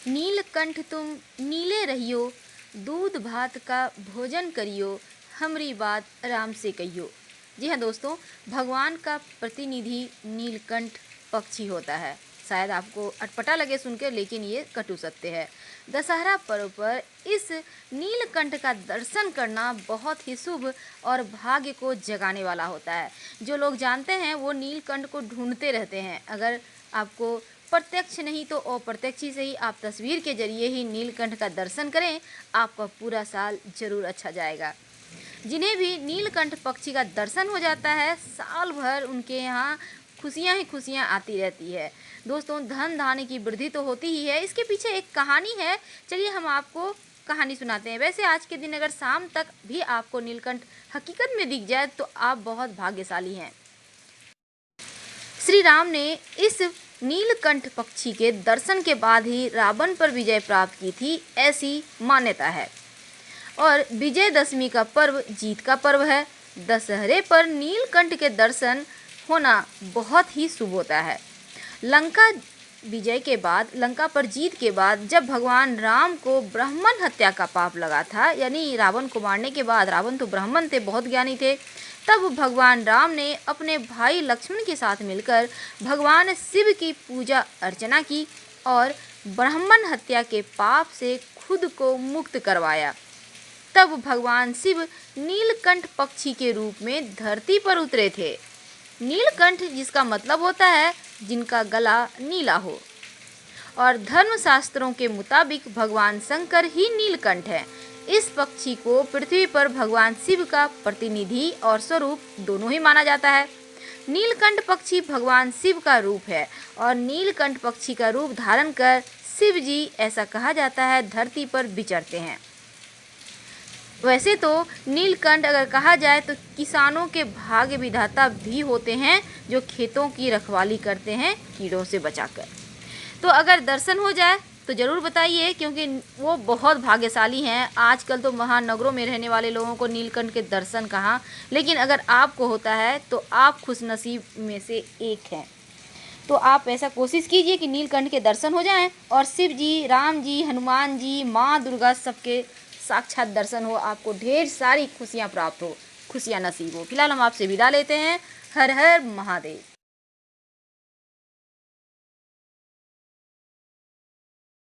नीलकंठ तुम नीले रहियो, दूध भात का भोजन करियो, हमरी बात राम से कहियो। जी हाँ दोस्तों, भगवान का प्रतिनिधि नीलकंठ पक्षी होता है। शायद आपको अटपटा लगे सुनकर, लेकिन ये कटु सत्य है। दशहरा पर्व पर इस नीलकंठ का दर्शन करना बहुत ही शुभ और भाग्य को जगाने वाला होता है। जो लोग जानते हैं वो नीलकंठ को ढूंढते रहते हैं। अगर आपको प्रत्यक्ष नहीं तो अप्रत्यक्ष से ही आप तस्वीर के जरिए ही नीलकंठ का दर्शन करें, आपका पूरा साल जरूर अच्छा जाएगा। जिन्हें भी नीलकंठ पक्षी का दर्शन हो जाता है, साल भर उनके यहाँ खुशियाँ ही खुशियाँ आती रहती है। दोस्तों, धन धान्य की वृद्धि तो होती ही है, इसके पीछे एक कहानी है। चलिए हम आपको कहानी सुनाते हैं। वैसे आज के दिन अगर शाम तक भी आपको नीलकंठ हकीकत में दिख जाए तो आप बहुत भाग्यशाली हैं। श्री राम ने इस नीलकंठ पक्षी के दर्शन के बाद ही रावण पर विजय प्राप्त की थी, ऐसी मान्यता है। और विजयदशमी का पर्व जीत का पर्व है। दशहरे पर नीलकंठ के दर्शन होना बहुत ही शुभ होता है। लंका विजय के बाद, लंका पर जीत के बाद जब भगवान राम को ब्राह्मण हत्या का पाप लगा था, यानी रावण को मारने के बाद, रावण तो ब्राह्मण थे, बहुत ज्ञानी थे, तब भगवान राम ने अपने भाई लक्ष्मण के साथ मिलकर भगवान शिव की पूजा अर्चना की और ब्राह्मण हत्या के पाप से खुद को मुक्त करवाया। तब भगवान शिव नीलकंठ पक्षी के रूप में धरती पर उतरे थे। नीलकंठ जिसका मतलब होता है जिनका गला नीला हो, और धर्मशास्त्रों के मुताबिक भगवान शंकर ही नीलकंठ है। इस पक्षी को पृथ्वी पर भगवान शिव का प्रतिनिधि और स्वरूप दोनों ही माना जाता है। नीलकंठ पक्षी भगवान शिव का रूप है और नीलकंठ पक्षी का रूप धारण कर शिव जी, ऐसा कहा जाता है, धरती पर विचरते हैं। वैसे तो नीलकंठ अगर कहा जाए तो किसानों के भाग्य विधाता भी होते हैं, जो खेतों की रखवाली करते हैं कीड़ों से बचाकर। तो अगर दर्शन हो जाए तो ज़रूर बताइए, क्योंकि वो बहुत भाग्यशाली हैं। आजकल तो महानगरों में रहने वाले लोगों को नीलकंठ के दर्शन कहाँ, लेकिन अगर आपको होता है तो आप खुशनसीब में से एक हैं। तो आप ऐसा कोशिश कीजिए कि नीलकंठ के दर्शन हो जाएं और शिव जी, राम जी, हनुमान जी, माँ दुर्गा सबके साक्षात दर्शन हो, आपको ढेर सारी खुशियाँ प्राप्त हो, खुशियाँ नसीब हो। फिलहाल हम आपसे विदा लेते हैं। हर हर महादेव।